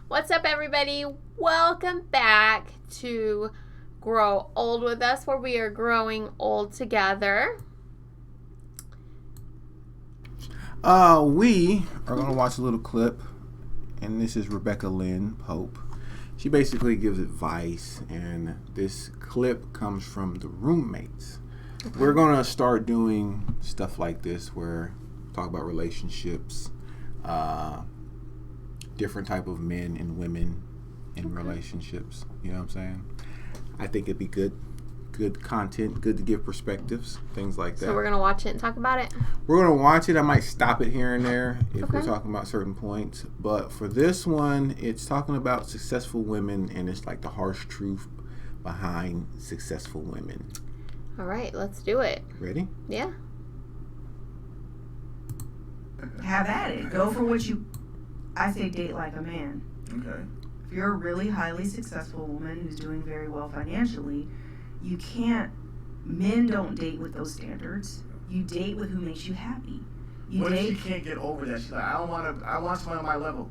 What's up, everybody? Welcome back to Grow Old with Us, where we are growing old together. We are going to watch a little clip, and this is Rebecca Lynn Pope. She basically gives advice, and this clip comes from the roommates. Okay. We're going to start doing stuff like this where we talk about relationships, different type of men and women in relationships. You know what I'm saying? I think it'd be good content, good to give perspectives, things like that. So we're going to watch it and talk about it? We're going to watch it. I might stop it here and there if we're talking about certain points. But for this one, it's talking about successful women, and it's like the harsh truth behind successful women. All right, let's do it. Ready? Yeah. Have at it. Go for what you... I say date like a man. Okay. If you're a really highly successful woman who's doing very well financially, you can't... Men don't date with those standards. You date with who makes you happy. What if she can't get over that? She's like, I want someone on my level.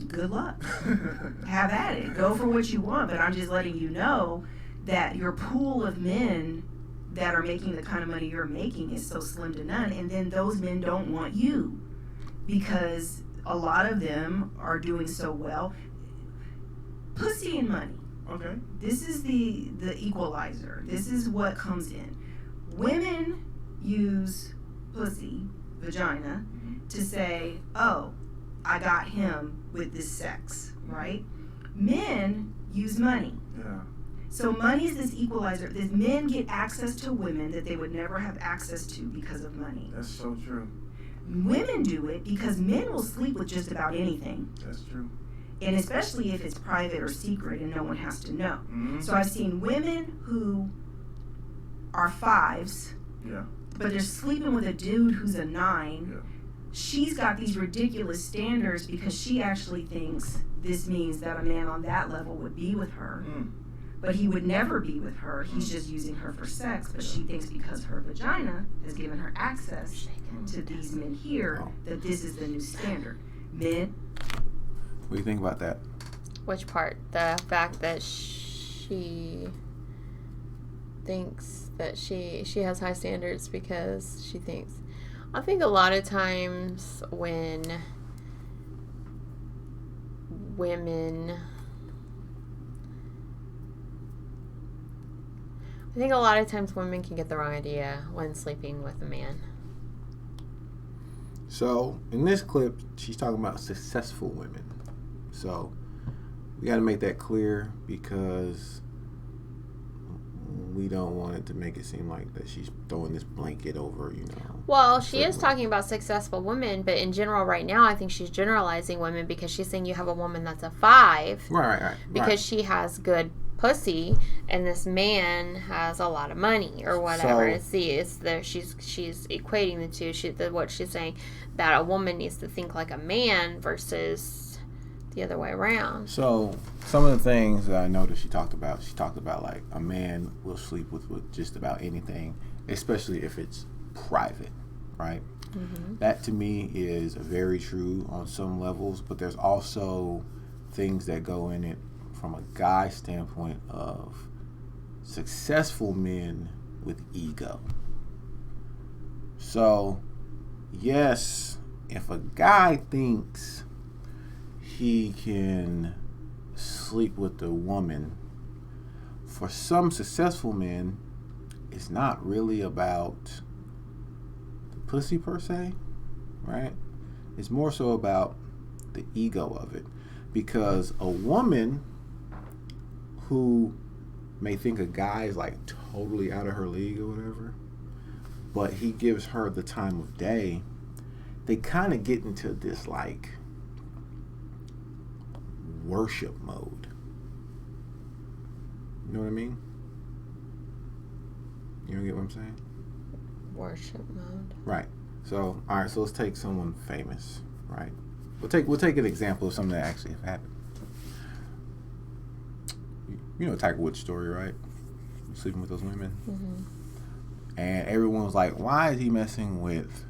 Good luck. Have at it. Go for what you want, but I'm just letting you know that your pool of men that are making the kind of money you're making is so slim to none, and then those men don't want you because a lot of them are doing so well. Pussy and money. Okay. This is the equalizer. This is what comes in. Women use pussy, vagina, to say, oh, I got him with this sex, right? Men use money. Yeah. So money is this equalizer. These men get access to women that they would never have access to because of money. That's so true. Women do it because men will sleep with just about anything. That's true. And especially if it's private or secret and no one has to know. Mm-hmm. So I've seen women who are 5s, but they're sleeping with a dude who's a 9. Yeah. She's got these ridiculous standards because she actually thinks this means that a man on that level would be with her. But he would never be with her. He's just using her for sex. But she thinks because her vagina has given her access to these men here, that this is the new standard. Men. What do you think about that? Which part? The fact that she thinks that she has high standards because she thinks... I think a lot of times when women... I think a lot of times women can get the wrong idea when sleeping with a man. So, in this clip, she's talking about successful women. So, we got to make that clear because we don't want it to make it seem like that she's throwing this blanket over, Well, she is talking about successful women, but in general right now, I think she's generalizing women because she's saying you have a woman that's a 5. Right. Because she has good pussy and this man has a lot of money or whatever. So, she's equating the two. What she's saying, that a woman needs to think like a man versus the other way around. So some of the things that I noticed she talked about like a man will sleep with just about anything, especially if it's private, right? Mm-hmm. That to me is very true on some levels, but there's also things that go in it from a guy standpoint of successful men with ego. So, yes, if a guy thinks he can sleep with a woman, for some successful men, it's not really about the pussy per se, right? It's more so about the ego of it. Because a woman who may think a guy is like totally out of her league or whatever, but he gives her the time of day, they kind of get into this like worship mode. You know what I mean? You don't get what I'm saying? Worship mode. Right. So, all right, so let's take someone famous, right? We'll take an example of something that actually have happened. You know Tiger Woods' story, right? Sleeping with those women. Mm-hmm. And everyone was like, why is he messing with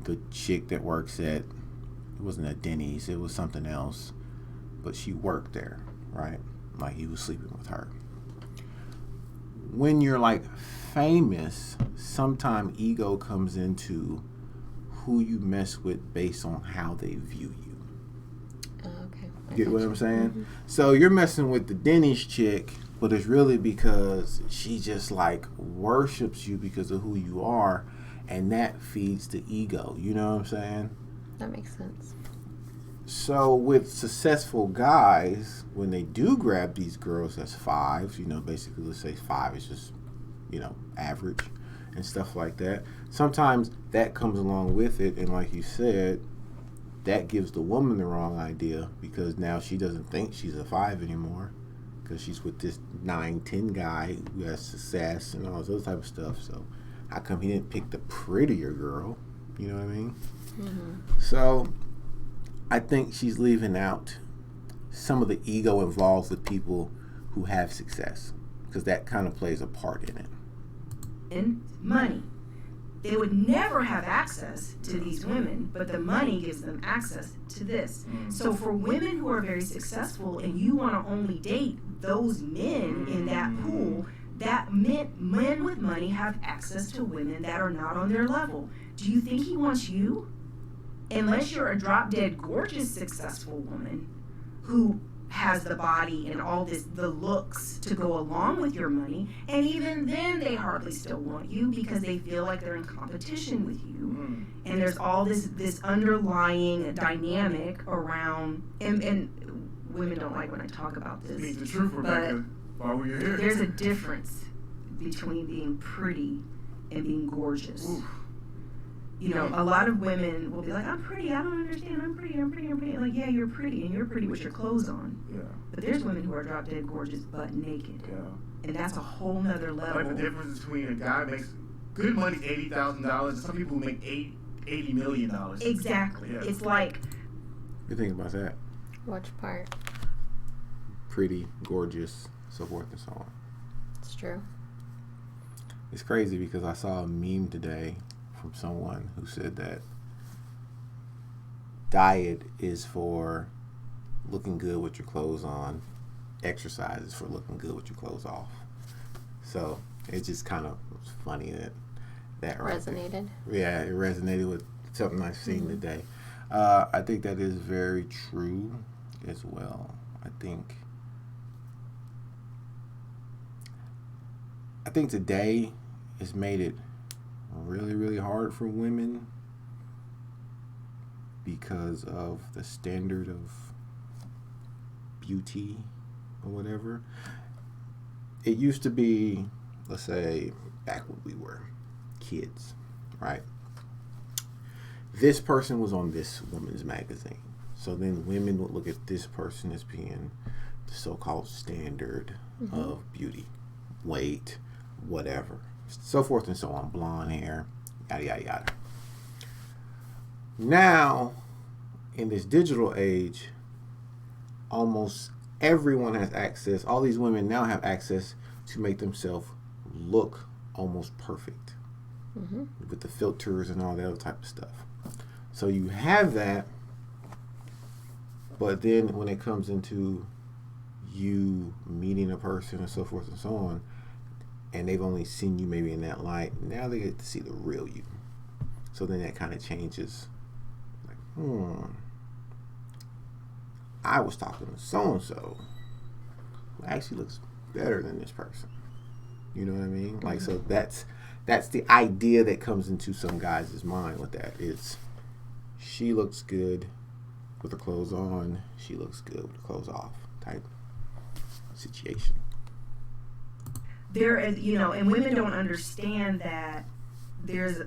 the chick that works at, it wasn't a Denny's, it was something else. but she worked there, right? Like he was sleeping with her. When you're like famous, sometimes ego comes into who you mess with based on how they view you. Okay. Get what I'm saying? So you're messing with the Denny's chick, but it's really because she just like worships you because of who you are, and that feeds the ego. You know what I'm saying? That makes sense. So with successful guys, when they do grab these girls as fives, basically let's say 5 is just, average and stuff like that. Sometimes that comes along with it, and like you said, that gives the woman the wrong idea because now she doesn't think she's a 5 anymore because she's with this 9, 10 guy who has success and all this other type of stuff. So how come he didn't pick the prettier girl? You know what I mean? Mm-hmm. So I think she's leaving out some of the ego involved with people who have success because that kind of plays a part in it. And money. They would never have access to these women, but the money gives them access to this. So for women who are very successful and you want to only date those men in that pool, that men with money have access to women that are not on their level. Do you think he wants you? Unless you're a drop dead gorgeous successful woman who has the body and all the looks to go along with your money, and even then they hardly still want you because they feel like they're in competition with you. And there's all this underlying dynamic around, and women don't like when I talk about this. Speak the truth, Rebecca. Why were you here? There's a difference between being pretty and being gorgeous. Oof. A lot of women will be like, I'm pretty, I don't understand, I'm pretty. Like, yeah, you're pretty, and you're pretty with your clothes on. Yeah. But there's women who are drop dead gorgeous butt naked. Yeah. And that's a whole nother I level. like the difference between a guy who makes good money, $80,000, and some people who make $80 million. Exactly. Yeah. It's like, You think about that? Which part? Pretty, gorgeous, so forth and so on. It's true. It's crazy because I saw a meme today from someone who said that diet is for looking good with your clothes on, exercise is for looking good with your clothes off. So it just kind of was funny that right Resonated. there. Yeah, it resonated with something I've seen today. I think that is very true as well. I think today has made it really, really hard for women because of the standard of beauty or whatever. It used to be, let's say, back when we were kids, right? This person was on this woman's magazine. So then women would look at this person as being the so-called standard of beauty, weight, whatever, so forth and so on, blonde hair, yada, yada, yada. Now, in this digital age, almost everyone has access. All these women now have access to make themselves look almost perfect with the filters and all that other type of stuff. So you have that, but then when it comes into you meeting a person and so forth and so on, and they've only seen you maybe in that light, now they get to see the real you. So then that kind of changes. Like, I was talking to so-and-so who actually looks better than this person. You know what I mean? Like, so that's the idea that comes into some guys' mind with that. It's, she looks good with her clothes on, she looks good with her clothes off type situation. there is, and women don't understand that there's,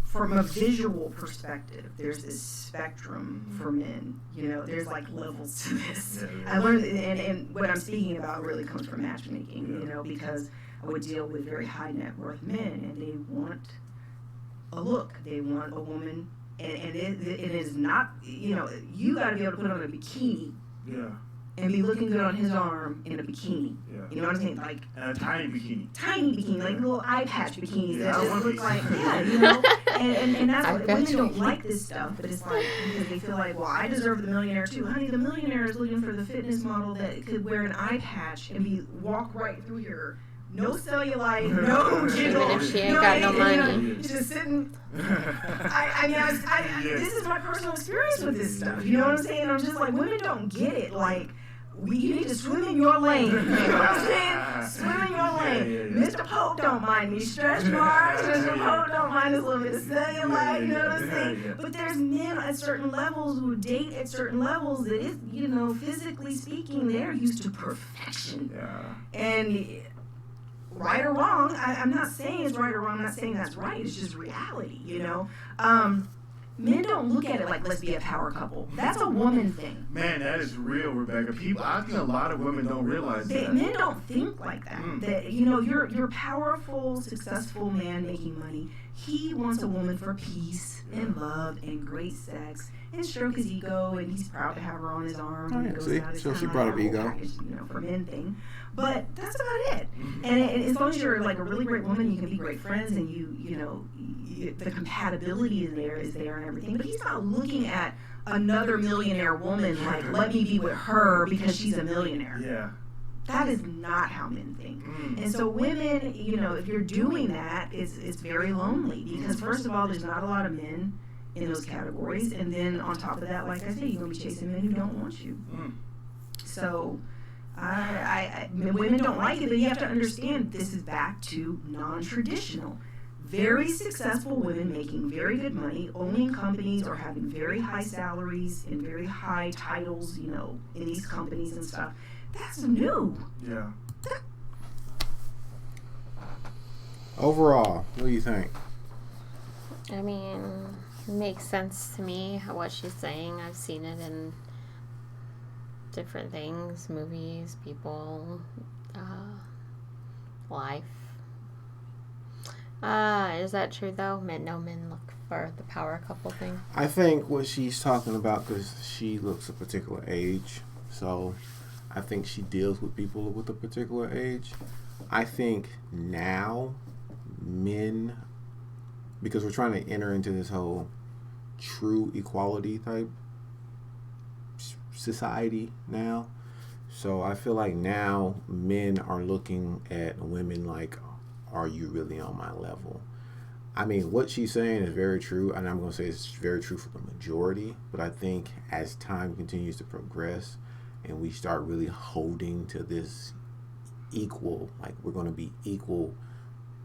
from a visual perspective, there's this spectrum for men. There's like levels to this. I learned, and what I'm speaking about really comes from matchmaking, because I would deal with very high net worth men, and they want a look. They want a woman, and it is not, you got to be able to put on a bikini. Yeah. and be looking good on his arm in a bikini. Yeah. You know what I'm saying? Like And a tiny bikini. tiny bikini, like little eye patch bikinis Yeah, that I just want look these. like, yeah, you know. And that's Eye what patch women don't bikini. like this stuff, but it's like because they feel like, well, I deserve the millionaire too. Honey, the millionaire is looking for the fitness model that could wear an eye patch and walk right through here. No cellulite, no jiggle. Even if she ain't got no money. Just sitting. This is my personal experience with this stuff. You know what I'm saying? I'm just like, women don't get it. Like, you need to swim in your lane. You know what I'm saying? Swim in your lane. Mr. Pope don't mind me. Stretch marks. Mr. Pope don't mind this little bit of cellulite. You know what I'm saying? But there's men at certain levels who date at certain levels that is, you know, physically speaking, they're used to perfection. Yeah. And right or wrong, I'm not saying it's right or wrong. I'm not saying that's right. It's just reality, you know. Men don't look at it like, let's be a power couple. That's a woman thing. Man, that is real, Rebecca. I think a lot of women don't realize that. Men don't think like that. That, you know, you're a powerful, successful man making money. He wants a woman for peace and love and great sex and stroke his ego, and he's proud to have her on his arm. Oh, when he yeah, goes see? out. It's So she kinda brought like up that ego. whole package, you know, for men thing. But that's about it. And as long as you're like a really great woman, you can be great friends, and you know, the compatibility is there and everything. But he's not looking at another millionaire woman like, let me be with her because she's a millionaire. Yeah. That is not how men think. And so women, you know, if you're doing that, it's very lonely because first of all, there's not a lot of men in those categories, and then on top of that, like I said, you're gonna be chasing men who don't want you. So women don't like it, but you have to understand this is back to non-traditional. Very successful women making very good money, owning companies or having very high salaries and very high titles, you know, in these companies and stuff. That's new. Yeah. Overall, what do you think? I mean, it makes sense to me what she's saying. I've seen it in different things, movies, people, life. Is that true though? No men look for the power couple thing. I think what she's talking about, because she looks a particular age, so I think she deals with people with a particular age. I think now men, because we're trying to enter into this whole true equality type society now, so I feel like now men are looking at women like, are you really on my level? I mean, what she's saying is very true, and I'm going to say it's very true for the majority, but I think as time continues to progress and we start really holding to this equal, like we're going to be equal,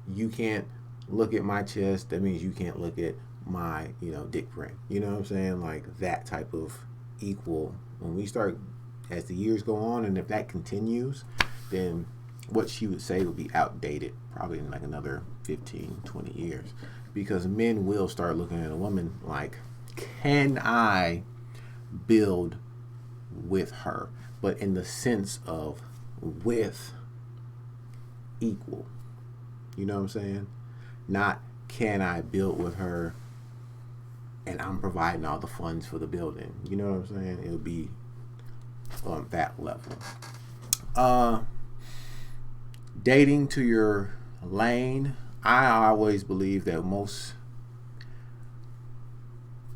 you can't look at my chest, that means you can't look at my, you know, dick print. You know what I'm saying? Like that type of equal. When we start, as the years go on, and if that continues, then what she would say would be outdated probably in like another 15, 20 years. Because men will start looking at a woman like, can I build with her? But in the sense of with equal. You know what I'm saying? Not can I build with her and I'm providing all the funds for the building. You know what I'm saying? It'll be on that level. Dating to your lane. I always believe that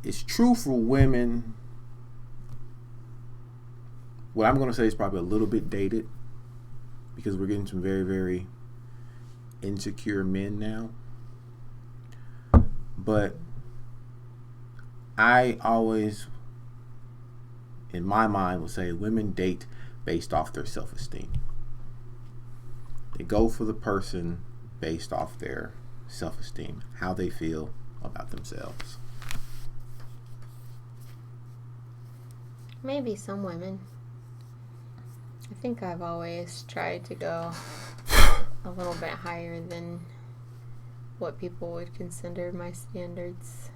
it's true for women. What I'm going to say is probably a little bit dated because we're getting some very, very insecure men now. But I always, in my mind, will say women date based off their self-esteem. They go for the person based off their self-esteem, how they feel about themselves. Maybe some women. I think I've always tried to go a little bit higher than what people would consider my standards.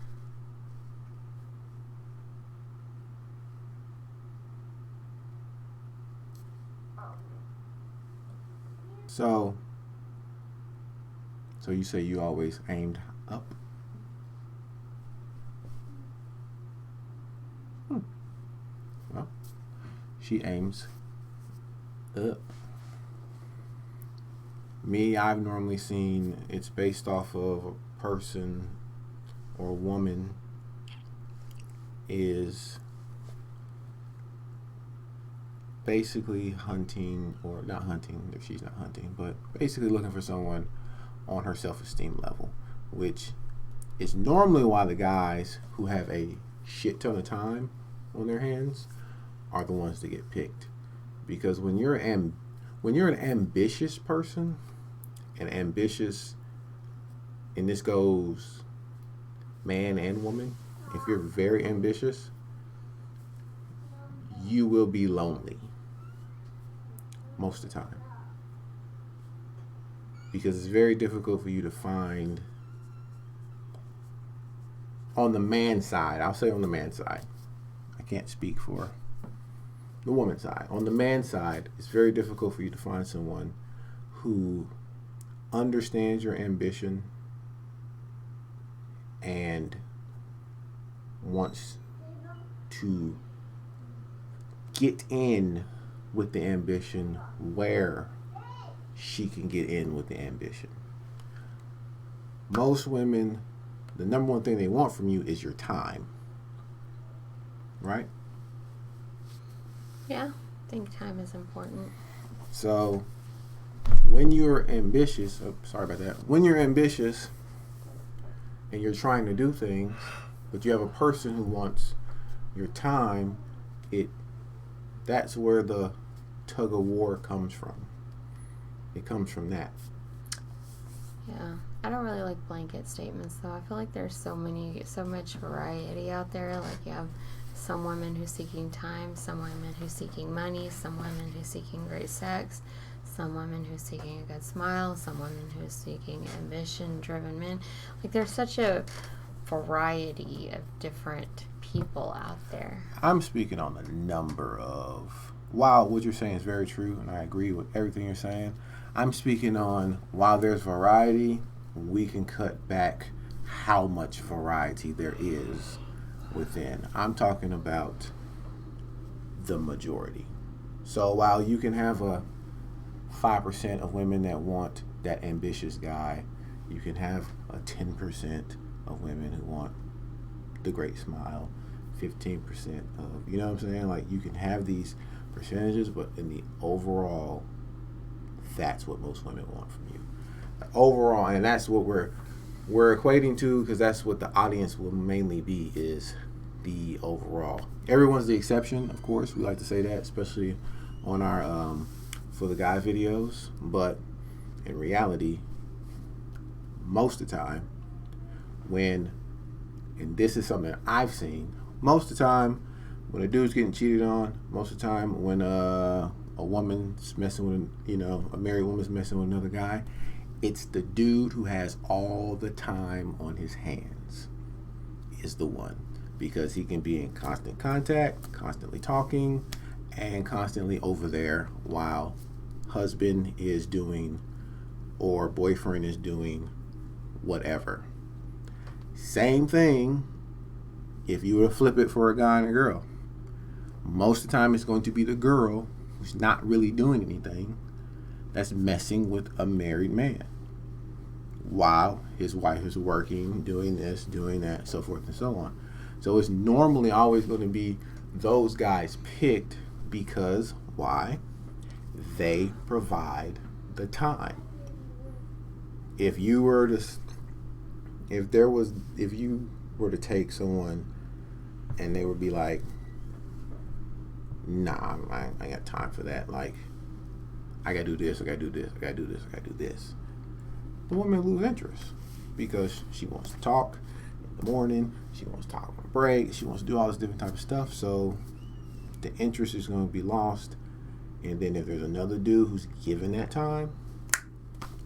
So you say you always aimed up? Well, she aims Me, I've normally seen it's based off of a person or a woman is basically hunting, or not hunting if she's not hunting, but basically looking for someone on her self-esteem level, which is normally why the guys who have a shit ton of time on their hands are the ones that get picked. Because when you're an ambitious person, and ambitious, and this goes man and woman, if you're very ambitious, you will be lonely most of the time, because it's very difficult for you to find, on the man side, I'll say on the man side, I can't speak for the woman side. On the man side, it's very difficult for you to find someone who understands your ambition and wants to get in with the ambition where she can get in with the ambition. Most women, the number one thing they want from you is your time. Right? Yeah, I think time is important. So, when you're ambitious, when you're ambitious and you're trying to do things, but you have a person who wants your time, that's where the tug of war comes from. It comes from that. Yeah, I don't really like blanket statements though. I feel like there's so much variety out there. Like you have some women who's seeking time, some women who's seeking money, some women who's seeking great sex, some women who's seeking a good smile, some women who's seeking ambition-driven men. Like there's such a variety of different people out there. I'm speaking on the number of, while what you're saying is very true, and I agree with everything you're saying, I'm speaking on, while there's variety, we can cut back how much variety there is within. I'm talking about the majority. So while you can have a 5% of women that want that ambitious guy, you can have a 10% of women who want the great smile, 15% of, you know what I'm saying? Like you can have these percentages, but in the overall, that's what most women want from you. Overall, and that's what we're equating to, because that's what the audience will mainly be, is the overall. Everyone's the exception, of course. We like to say that, especially on our for the guy videos. But in reality, most of the time, and this is something that I've seen, most of the time when a dude's getting cheated on, most of the time when a woman's messing with, a married woman's messing with another guy, it's the dude who has all the time on his hands is the one, because he can be in constant contact, constantly talking, and constantly over there while husband is doing or boyfriend is doing whatever. Same thing if you were to flip it for a guy and a girl. Most of the time it's going to be the girl who's not really doing anything that's messing with a married man while his wife is working, doing this, doing that, so forth and so on. So it's normally always going to be those guys picked because, why? They provide the time. If you were to take someone and they would be like, nah, I ain't got time for that. Like, I gotta do this, I gotta do this, I gotta do this, I gotta do this. The woman lose interest because she wants to talk in the morning, she wants to talk on break, she wants to do all this different type of stuff. So the interest is going to be lost. And then if there's another dude who's given that time,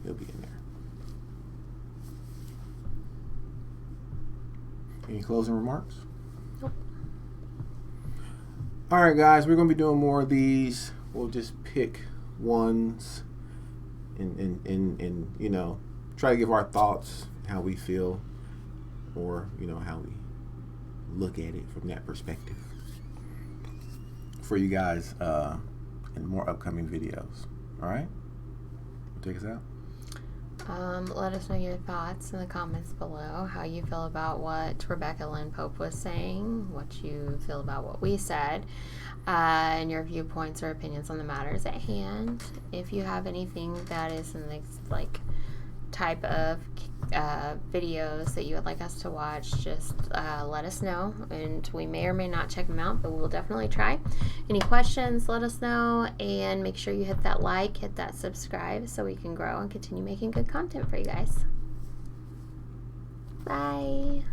he'll be in there. Any closing remarks? Nope. All right, guys, we're going to be doing more of these. We'll just pick ones and try to give our thoughts, how we feel, or, how we look at it from that perspective. For you guys, in more upcoming videos. All right? Take us out. Let us know your thoughts in the comments below, how you feel about what Rebecca Lynn Pope was saying, what you feel about what we said, and your viewpoints or opinions on the matters at hand. If you have anything that is in the type of videos that you would like us to watch, just let us know, and we may or may not check them out, but we'll definitely try. Any questions, let us know, and make sure you hit that like, hit that subscribe, so we can grow and continue making good content for you guys. Bye.